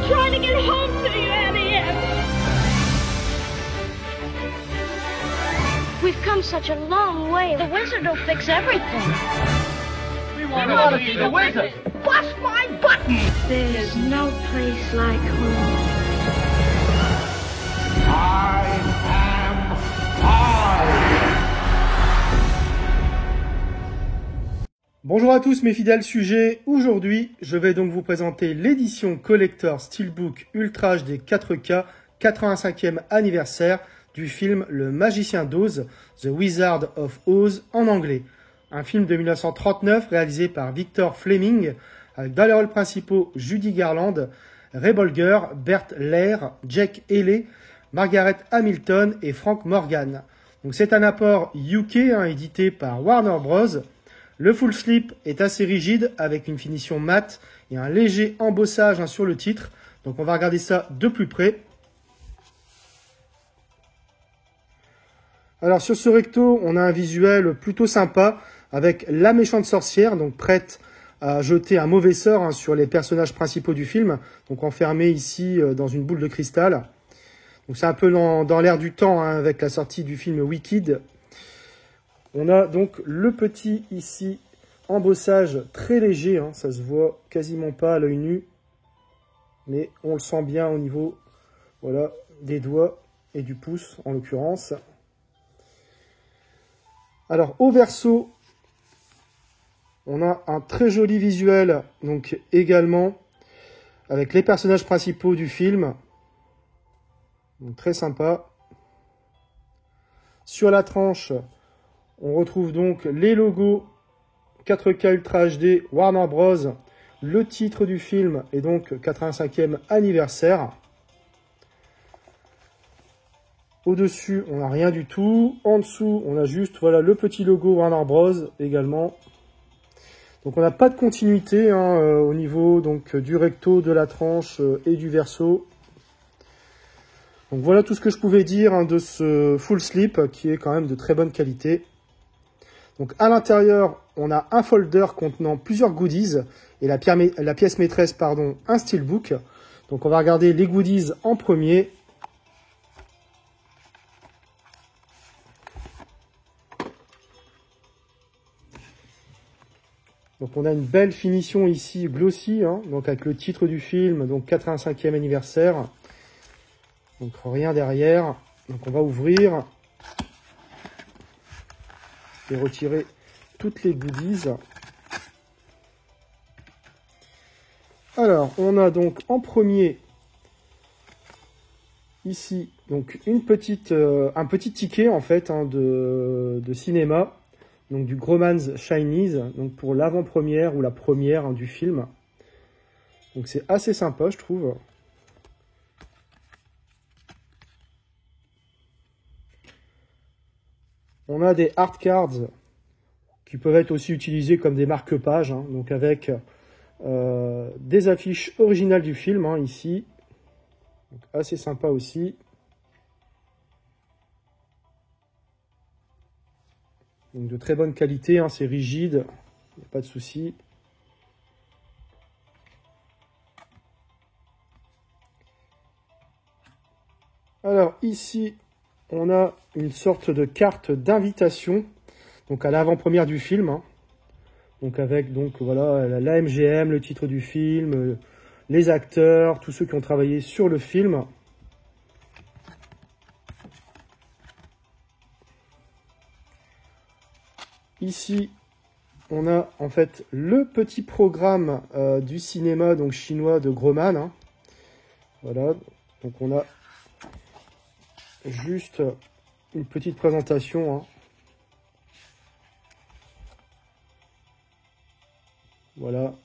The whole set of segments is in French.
trying to get home to you, Annie. We've come such a long way. The wizard will fix everything. We want to see the wizard. Bust my button. There's no place like home. I am I. Bonjour à tous mes fidèles sujets, aujourd'hui je vais donc vous présenter l'édition collector Steelbook Ultra HD 4K 85e anniversaire du film Le Magicien d'Oz, The Wizard of Oz en anglais. Un film de 1939 réalisé par Victor Fleming avec dans les rôles principaux Judy Garland, Ray Bolger, Bert Lair, Jack Haley, Margaret Hamilton et Frank Morgan. Donc c'est un apport UK édité par Warner Bros. Le full slip est assez rigide avec une finition mate et un léger embossage sur le titre. Donc on va regarder ça de plus près. Alors sur ce recto, on a un visuel plutôt sympa avec la méchante sorcière, donc prête à jeter un mauvais sort sur les personnages principaux du film, donc enfermés ici dans une boule de cristal. Donc c'est un peu dans l'air du temps avec la sortie du film Wicked. On a donc le petit ici, embossage très léger, ça se voit quasiment pas à l'œil nu, mais on le sent bien au niveau voilà, des doigts et du pouce en l'occurrence. Alors au verso, on a un très joli visuel, donc également avec les personnages principaux du film, donc très sympa. Sur la tranche, on retrouve donc les logos 4K Ultra HD Warner Bros. Le titre du film est donc 85e anniversaire. Au-dessus, on n'a rien du tout. En dessous, on a juste voilà, le petit logo Warner Bros. Également. Donc on n'a pas de continuité au niveau donc, du recto, de la tranche et du verso. Donc voilà tout ce que je pouvais dire de ce full slip qui est quand même de très bonne qualité. Donc à l'intérieur, on a un folder contenant plusieurs goodies et la pièce maîtresse, pardon, un steelbook. Donc on va regarder les goodies en premier. Donc on a une belle finition ici, glossy, donc avec le titre du film, donc 85e anniversaire. Donc rien derrière. Donc on va ouvrir et retirer toutes les goodies. Alors, on a donc en premier ici donc un petit ticket en fait de cinéma, donc du Grauman's Chinese, donc pour l'avant-première ou la première du film. Donc c'est assez sympa, je trouve. On a des art cards qui peuvent être aussi utilisés comme des marque-pages, donc avec des affiches originales du film, ici. Donc assez sympa aussi. Donc de très bonne qualité, c'est rigide, il n'y a pas de souci. Alors ici, on a une sorte de carte d'invitation, donc à l'avant-première du film, donc avec donc voilà la MGM, le titre du film, les acteurs, tous ceux qui ont travaillé sur le film. Ici, on a en fait le petit programme du cinéma donc chinois de Grauman. Voilà, donc on a juste une petite présentation. Voilà.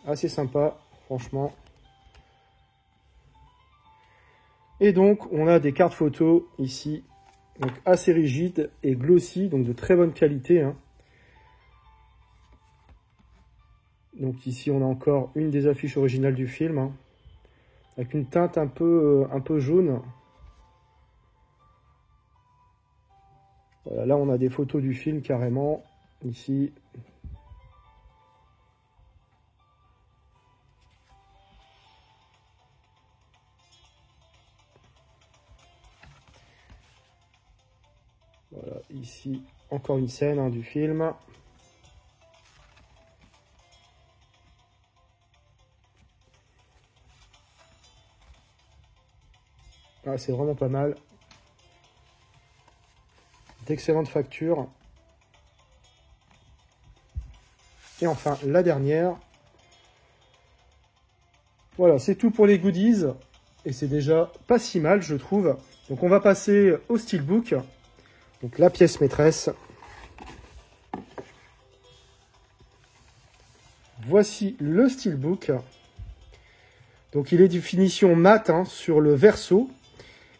Assez sympa, franchement. Et donc, on a des cartes photos ici. Donc, assez rigides et glossy, donc de très bonne qualité. Donc ici, on a encore une des affiches originales du film. Avec une teinte un peu jaune. Voilà, là, on a des photos du film carrément. Ici. ici, encore une scène hein, du film. Ah, c'est vraiment pas mal. D'excellentes factures. Et enfin, la dernière. Voilà, c'est tout pour les goodies. Et c'est déjà pas si mal, je trouve. Donc on va passer au steelbook. Donc la pièce maîtresse. Voici le steelbook. Donc il est de finition mat hein, sur le verso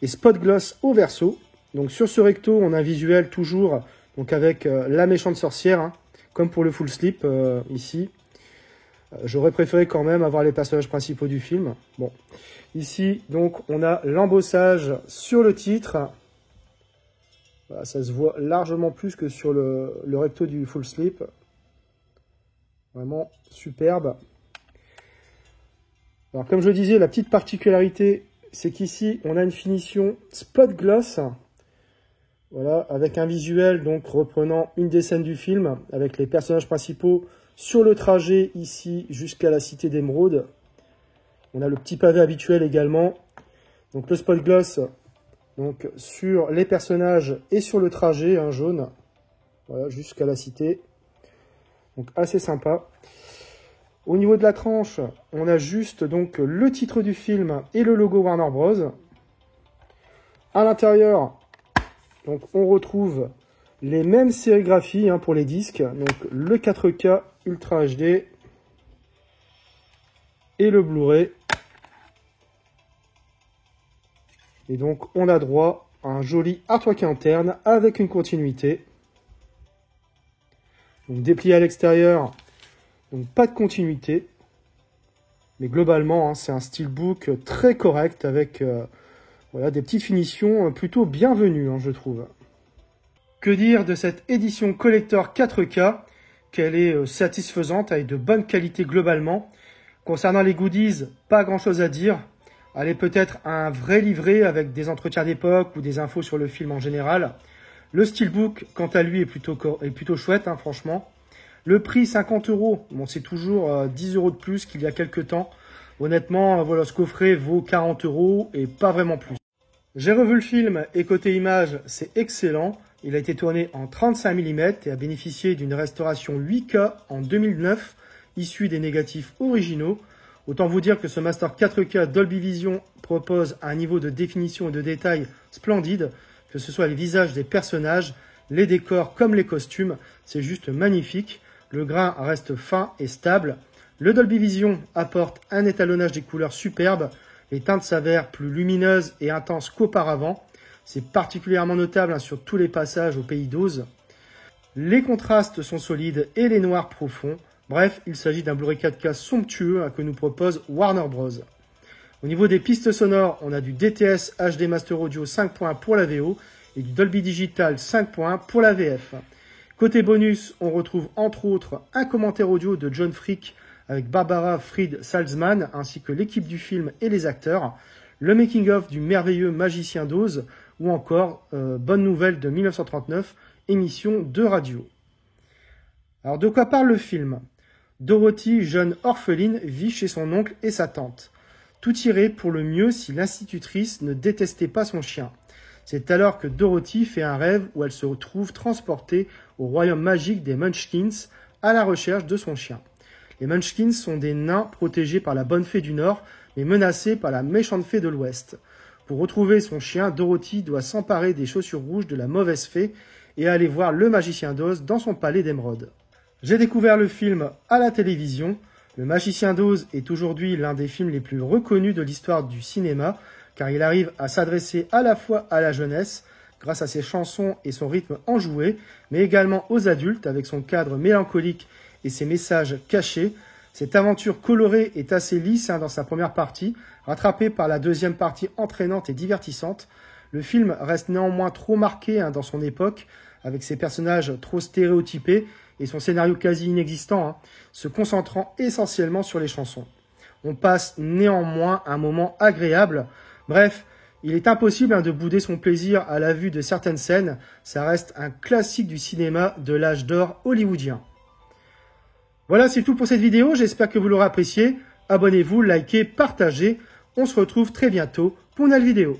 et spot gloss au verso. Donc sur ce recto, on a un visuel toujours donc avec la méchante sorcière, hein, comme pour le full slip ici. J'aurais préféré quand même avoir les personnages principaux du film. Bon, ici donc on a l'embossage sur le titre. Voilà, ça se voit largement plus que sur le recto du full slip. Vraiment superbe. Alors comme je disais, la petite particularité, c'est qu'ici on a une finition spot gloss. Voilà, avec un visuel donc reprenant une des scènes du film, avec les personnages principaux sur le trajet ici jusqu'à la cité d'Émeraude. On a le petit pavé habituel également. Donc le spot gloss donc, sur les personnages et sur le trajet hein, jaune. Voilà, jusqu'à la cité. Donc assez sympa. Au niveau de la tranche, on a juste donc le titre du film et le logo Warner Bros. À l'intérieur, donc on retrouve les mêmes sérigraphies hein, pour les disques. Donc le 4K Ultra HD et le Blu-ray. Et donc on a droit à un joli artwork interne avec une continuité. Donc déplié à l'extérieur. Donc pas de continuité, mais globalement, hein, c'est un steelbook très correct avec voilà, des petites finitions plutôt bienvenues, hein, je trouve. Que dire de cette édition collector 4K, qu'elle est satisfaisante avec de bonnes qualités globalement. Concernant les goodies, pas grand chose à dire. Elle est peut-être un vrai livret avec des entretiens d'époque ou des infos sur le film en général. Le steelbook, quant à lui, est plutôt chouette, hein, franchement. Le prix, 50 €. Bon, c'est toujours 10 € de plus qu'il y a quelques temps. Honnêtement, voilà, ce coffret vaut 40 € et pas vraiment plus. J'ai revu le film et côté image, c'est excellent. Il a été tourné en 35 mm et a bénéficié d'une restauration 8K en 2009, issue des négatifs originaux. Autant vous dire que ce Master 4K Dolby Vision propose un niveau de définition et de détail splendide, que ce soit les visages des personnages, les décors comme les costumes, c'est juste magnifique. Le grain reste fin et stable. Le Dolby Vision apporte un étalonnage des couleurs superbe. Les teintes s'avèrent plus lumineuses et intenses qu'auparavant. C'est particulièrement notable hein, sur tous les passages au Pays d'Oz. Les contrastes sont solides et les noirs profonds. Bref, il s'agit d'un Blu-ray 4K somptueux hein, que nous propose Warner Bros. Au niveau des pistes sonores, on a du DTS HD Master Audio 5.1 pour la VO et du Dolby Digital 5.1 pour la VF. Côté bonus, on retrouve entre autres un commentaire audio de John Frick avec Barbara Fried Salzman ainsi que l'équipe du film et les acteurs, le making-of du merveilleux Magicien d'Oz ou encore Bonne Nouvelle de 1939, émission de radio. Alors de quoi parle le film? Dorothy, jeune orpheline, vit chez son oncle et sa tante. Tout irait pour le mieux si l'institutrice ne détestait pas son chien. C'est alors que Dorothy fait un rêve où elle se retrouve transportée au royaume magique des Munchkins à la recherche de son chien. Les Munchkins sont des nains protégés par la bonne fée du Nord, mais menacés par la méchante fée de l'Ouest. Pour retrouver son chien, Dorothy doit s'emparer des chaussures rouges de la mauvaise fée et aller voir le magicien d'Oz dans son palais d'Émeraude. J'ai découvert le film à la télévision. Le Magicien d'Oz est aujourd'hui l'un des films les plus reconnus de l'histoire du cinéma, car il arrive à s'adresser à la fois à la jeunesse, grâce à ses chansons et son rythme enjoué, mais également aux adultes avec son cadre mélancolique et ses messages cachés. Cette aventure colorée est assez lisse dans sa première partie, rattrapée par la deuxième partie entraînante et divertissante. Le film reste néanmoins trop marqué dans son époque, avec ses personnages trop stéréotypés et son scénario quasi inexistant, se concentrant essentiellement sur les chansons. On passe néanmoins un moment agréable. Bref, Il est impossible de bouder son plaisir à la vue de certaines scènes, ça reste un classique du cinéma de l'âge d'or hollywoodien. Voilà, c'est tout pour cette vidéo, j'espère que vous l'aurez apprécié. Abonnez-vous, likez, partagez. On se retrouve très bientôt pour une nouvelle vidéo.